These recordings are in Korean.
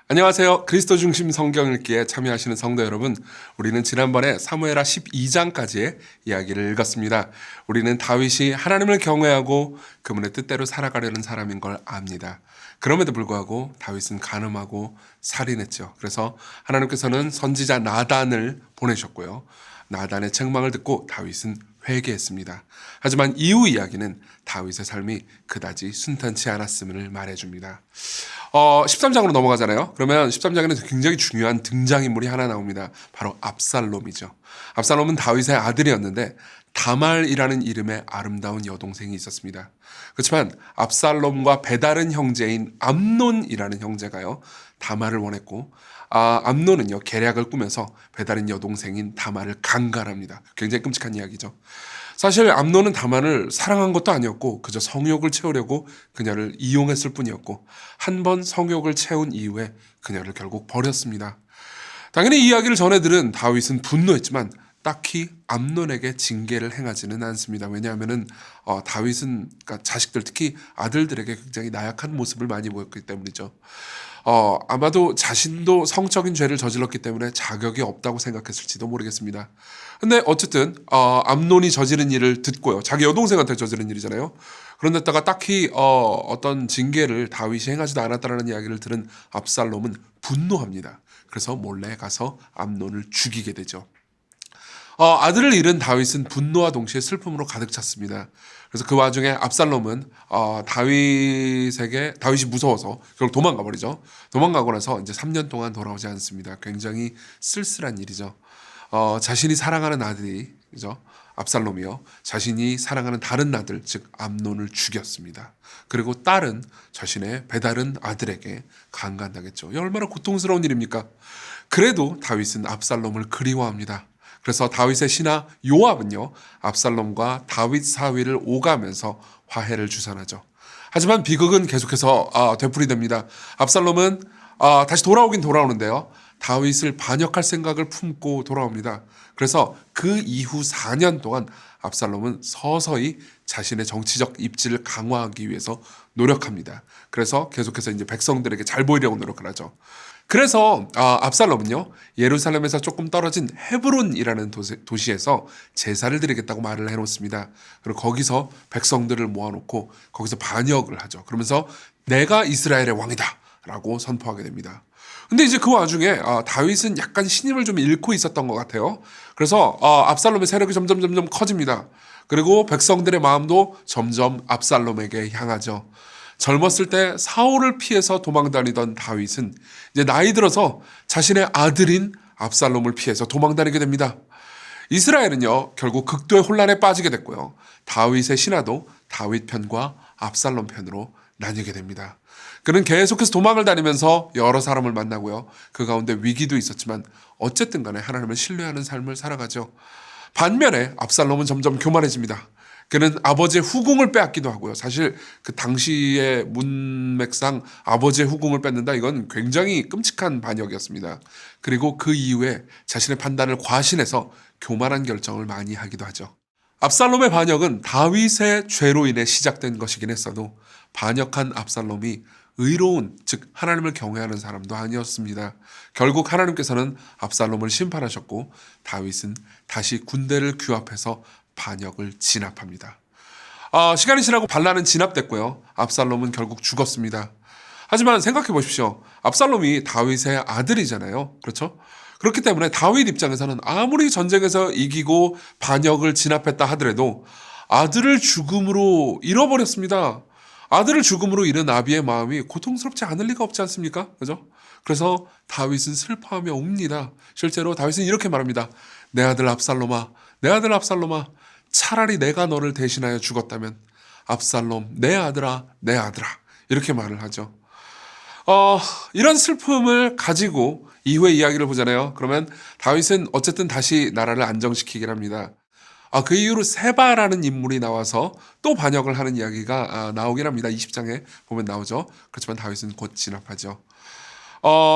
안녕하세요. 그리스도 중심 성경 읽기에 참여하시는 성도 여러분, 우리는 지난번에 사무엘하 12장까지의 이야기를 읽었습니다. 우리는 다윗이 하나님을 경외하고 그분의 뜻대로 살아가려는 사람인 걸 압니다. 그럼에도 불구하고 다윗은 간음하고 살인했죠. 그래서 하나님께서는 선지자 나단을 보내셨고요. 나단의 책망을 듣고 다윗은 회개했습니다. 하지만 이후 이야기는 다윗의 삶이 그다지 순탄치 않았음을 말해줍니다. 13장으로 넘어가잖아요. 그러면 13장에는 굉장히 중요한 등장인물이 하나 나옵니다. 바로 압살롬이죠. 압살롬은 다윗의 아들이었는데 다말이라는 이름의 아름다운 여동생이 있었습니다. 그렇지만 압살롬과 배다른 형제인 암논이라는 형제가요, 다말을 원했고, 암논은요 계략을 꾸며서 배다른 여동생인 다말을 강간합니다. 굉장히 끔찍한 이야기죠. 사실 암논은 다말을 사랑한 것도 아니었고 그저 성욕을 채우려고 그녀를 이용했을 뿐이었고, 한 번 성욕을 채운 이후에 그녀를 결국 버렸습니다. 당연히 이 이야기를 전해 들은 다윗은 분노했지만 딱히 암논에게 징계를 행하지는 않습니다. 왜냐하면은 다윗은, 그러니까 자식들, 특히 아들들에게 굉장히 나약한 모습을 많이 보였기 때문이죠. 아마도 자신도 성적인 죄를 저질렀기 때문에 자격이 없다고 생각했을지도 모르겠습니다. 근데 어쨌든 암논이 저지른 일을 듣고요, 자기 여동생한테 저지른 일이잖아요. 그런데다가 딱히 어떤 징계를 다윗이 행하지도 않았다는 이야기를 들은 압살롬은 분노합니다. 그래서 몰래 가서 암논을 죽이게 되죠. 아들을 잃은 다윗은 분노와 동시에 슬픔으로 가득 찼습니다. 그래서 그 와중에 압살롬은 다윗이 무서워서 결국 도망가 버리죠. 도망가고 나서 이제 3년 동안 돌아오지 않습니다. 굉장히 쓸쓸한 일이죠. 자신이 사랑하는 아들이죠, 압살롬이요, 자신이 사랑하는 다른 아들, 즉 암논을 죽였습니다. 그리고 딸은 자신의 배다른 아들에게 강간당했죠. 얼마나 고통스러운 일입니까? 그래도 다윗은 압살롬을 그리워합니다. 그래서 다윗의 신하 요압은요, 압살롬과 다윗 사위를 오가면서 화해를 주선하죠. 하지만 비극은 계속해서 되풀이됩니다. 압살롬은 다시 돌아오긴 돌아오는데요, 다윗을 반역할 생각을 품고 돌아옵니다. 그래서 그 이후 4년 동안 압살롬은 서서히 자신의 정치적 입지를 강화하기 위해서 노력합니다. 그래서 계속해서 이제 백성들에게 잘 보이려고 노력을 하죠. 그래서 압살롬은요, 예루살렘에서 조금 떨어진 헤브론이라는 도시에서 제사를 드리겠다고 말을 해놓습니다. 그리고 거기서 백성들을 모아놓고 거기서 반역을 하죠. 그러면서 내가 이스라엘의 왕이다 라고 선포하게 됩니다. 근데 이제 그 와중에 다윗은 약간 신임을 좀 잃고 있었던 것 같아요. 그래서 압살롬의 세력이 점점 커집니다. 그리고 백성들의 마음도 점점 압살롬에게 향하죠. 젊었을 때 사울을 피해서 도망다니던 다윗은 이제 나이 들어서 자신의 아들인 압살롬을 피해서 도망다니게 됩니다. 이스라엘은요 결국 극도의 혼란에 빠지게 됐고요, 다윗의 신하도 다윗 편과 압살롬 편으로 나뉘게 됩니다. 그는 계속해서 도망을 다니면서 여러 사람을 만나고요, 그 가운데 위기도 있었지만 어쨌든 간에 하나님을 신뢰하는 삶을 살아가죠. 반면에 압살롬은 점점 교만해집니다. 그는 아버지의 후궁을 빼앗기도 하고요. 사실 그 당시의 문맥상 아버지의 후궁을 뺏는다, 이건 굉장히 끔찍한 반역이었습니다. 그리고 그 이후에 자신의 판단을 과신해서 교만한 결정을 많이 하기도 하죠. 압살롬의 반역은 다윗의 죄로 인해 시작된 것이긴 했어도 반역한 압살롬이 의로운, 즉 하나님을 경외하는 사람도 아니었습니다. 결국 하나님께서는 압살롬을 심판하셨고 다윗은 다시 군대를 규합해서 반역을 진압합니다. 시간이 지나고 반란은 진압됐고요, 압살롬은 결국 죽었습니다. 하지만 생각해 보십시오. 압살롬이 다윗의 아들이잖아요. 그렇죠? 그렇기 때문에 다윗 입장에서는 아무리 전쟁에서 이기고 반역을 진압했다 하더라도 아들을 죽음으로 잃어버렸습니다. 아들을 죽음으로 잃은 아비의 마음이 고통스럽지 않을 리가 없지 않습니까? 그죠? 그래서 다윗은 슬퍼하며 웁니다. 실제로 다윗은 이렇게 말합니다. 내 아들 압살롬아, 내 아들 압살롬아, 차라리 내가 너를 대신하여 죽었다면, 압살롬, 내 아들아, 내 아들아, 이렇게 말을 하죠. 이런 슬픔을 가지고 이후의 이야기를 보잖아요. 그러면 다윗은 어쨌든 다시 나라를 안정시키긴 합니다. 그 이후로 세바라는 인물이 나와서 또 반역을 하는 이야기가 나오긴 합니다. 20장에 보면 나오죠. 그렇지만 다윗은 곧 진압하죠.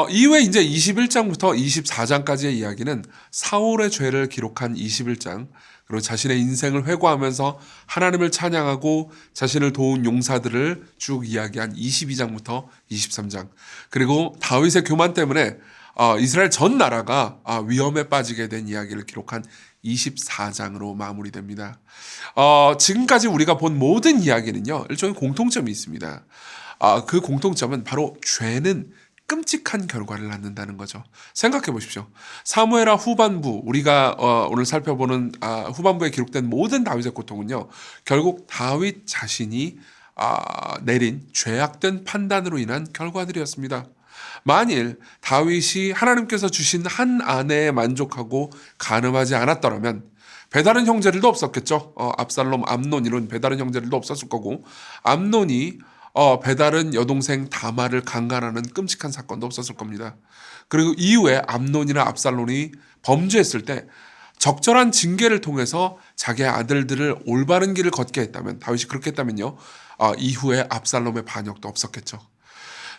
이후에 이제 21장부터 24장까지의 이야기는 사울의 죄를 기록한 21장, 그리고 자신의 인생을 회고하면서 하나님을 찬양하고 자신을 도운 용사들을 쭉 이야기한 22장부터 23장, 그리고 다윗의 교만 때문에 이스라엘 전 나라가 위험에 빠지게 된 이야기를 기록한 24장으로 마무리됩니다. 지금까지 우리가 본 모든 이야기는요, 일종의 공통점이 있습니다. 그 공통점은 바로 죄는 끔찍한 결과를 낳는다는 거죠. 생각해 보십시오. 사무엘하 후반부, 우리가 오늘 살펴보는 후반부에 기록된 모든 다윗의 고통은요, 결국 다윗 자신이 내린 죄악된 판단으로 인한 결과들이었습니다. 만일 다윗이 하나님께서 주신 한 아내에 만족하고 간음하지 않았더라면 배다른 형제들도 없었겠죠. 압살롬, 암논 이런 배다른 형제들도 없었을 거고, 암논이 배다른 여동생 다말을 강간하는 끔찍한 사건도 없었을 겁니다. 그리고 이후에 암논이나 압살롬이 범죄했을 때 적절한 징계를 통해서 자기의 아들들을 올바른 길을 걷게 했다면, 다윗이 그렇게 했다면요, 이후에 압살롬의 반역도 없었겠죠.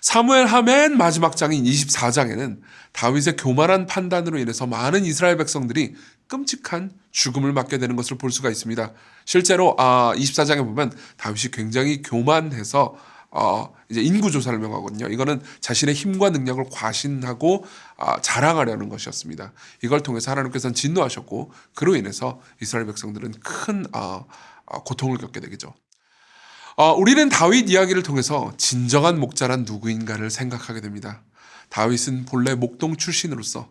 사무엘하 맨 마지막 장인 24장에는 다윗의 교만한 판단으로 인해서 많은 이스라엘 백성들이 끔찍한 죽음을 맞게 되는 것을 볼 수가 있습니다. 실제로 24장에 보면 다윗이 굉장히 교만해서 이제 인구조사를 명하거든요. 이거는 자신의 힘과 능력을 과신하고 자랑하려는 것이었습니다. 이걸 통해서 하나님께서는 진노하셨고, 그로 인해서 이스라엘 백성들은 큰 고통을 겪게 되겠죠. 우리는 다윗 이야기를 통해서 진정한 목자란 누구인가를 생각하게 됩니다. 다윗은 본래 목동 출신으로서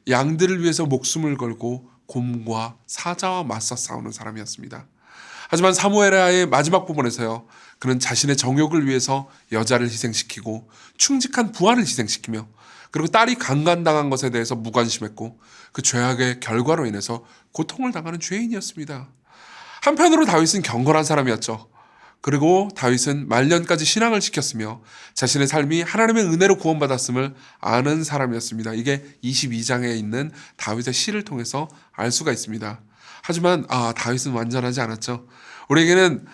양들을 위해서 목숨을 걸고 곰과 사자와 맞서 싸우는 사람이었습니다. 하지만 사무엘하의 마지막 부분에서요, 그는 자신의 정욕을 위해서 여자를 희생시키고 충직한 부하를 희생시키며, 그리고 딸이 강간당한 것에 대해서 무관심했고 그 죄악의 결과로 인해서 고통을 당하는 죄인이었습니다. 한편으로 다윗은 경건한 사람이었죠. 그리고 다윗은 말년까지 신앙을 지켰으며 자신의 삶이 하나님의 은혜로 구원받았음을 아는 사람이었습니다. 이게 22장에 있는 다윗의 시를 통해서 알 수가 있습니다. 하지만 다윗은 완전하지 않았죠. 우리에게는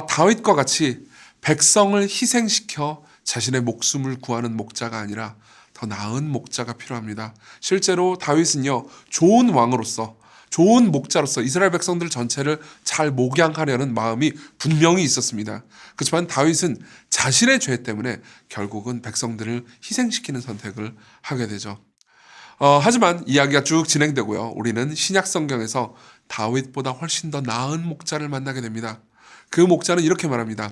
다윗과 같이 백성을 희생시켜 자신의 목숨을 구하는 목자가 아니라 더 나은 목자가 필요합니다. 실제로 다윗은요, 좋은 왕으로서, 좋은 목자로서 이스라엘 백성들 전체를 잘 목양하려는 마음이 분명히 있었습니다. 그렇지만 다윗은 자신의 죄 때문에 결국은 백성들을 희생시키는 선택을 하게 되죠. 하지만 이야기가 쭉 진행되고요, 우리는 신약 성경에서 다윗보다 훨씬 더 나은 목자를 만나게 됩니다. 그 목자는 이렇게 말합니다.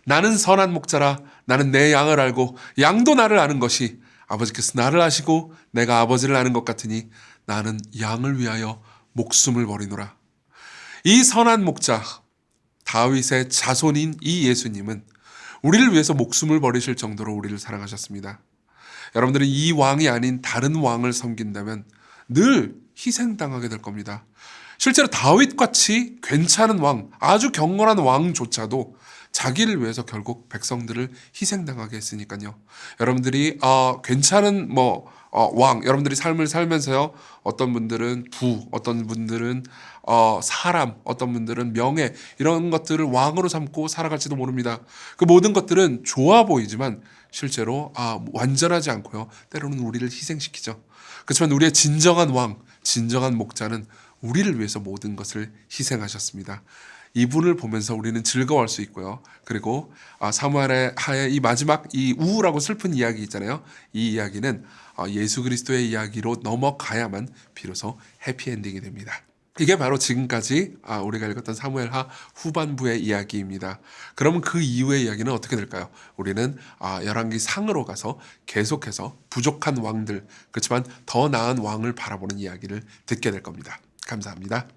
나는 선한 목자라. 나는 내 양을 알고 양도 나를 아는 것이 아버지께서 나를 아시고 내가 아버지를 아는 것 같으니 나는 양을 위하여 목숨을 버리노라. 이 선한 목자, 다윗의 자손인 이 예수님은 우리를 위해서 목숨을 버리실 정도로 우리를 사랑하셨습니다. 여러분들은 이 왕이 아닌 다른 왕을 섬긴다면 늘 희생당하게 될 겁니다. 실제로 다윗같이 괜찮은 왕, 아주 경건한 왕조차도 자기를 위해서 결국 백성들을 희생당하게 했으니까요. 여러분들이 괜찮은 왕, 여러분들이 삶을 살면서요, 어떤 분들은 부, 어떤 분들은 사람, 어떤 분들은 명예, 이런 것들을 왕으로 삼고 살아갈지도 모릅니다. 그 모든 것들은 좋아 보이지만 실제로 완전하지 않고요, 때로는 우리를 희생시키죠. 그렇지만 우리의 진정한 왕, 진정한 목자는 우리를 위해서 모든 것을 희생하셨습니다. 이분을 보면서 우리는 즐거워할 수 있고요. 그리고 사무엘하의 이 마지막 이 우울하고 슬픈 이야기 있잖아요. 이 이야기는 예수 그리스도의 이야기로 넘어가야만 비로소 해피엔딩이 됩니다. 이게 바로 지금까지 우리가 읽었던 사무엘하 후반부의 이야기입니다. 그러면 그 이후의 이야기는 어떻게 될까요? 우리는 열왕기 상으로 가서 계속해서 부족한 왕들, 그렇지만 더 나은 왕을 바라보는 이야기를 듣게 될 겁니다. 감사합니다.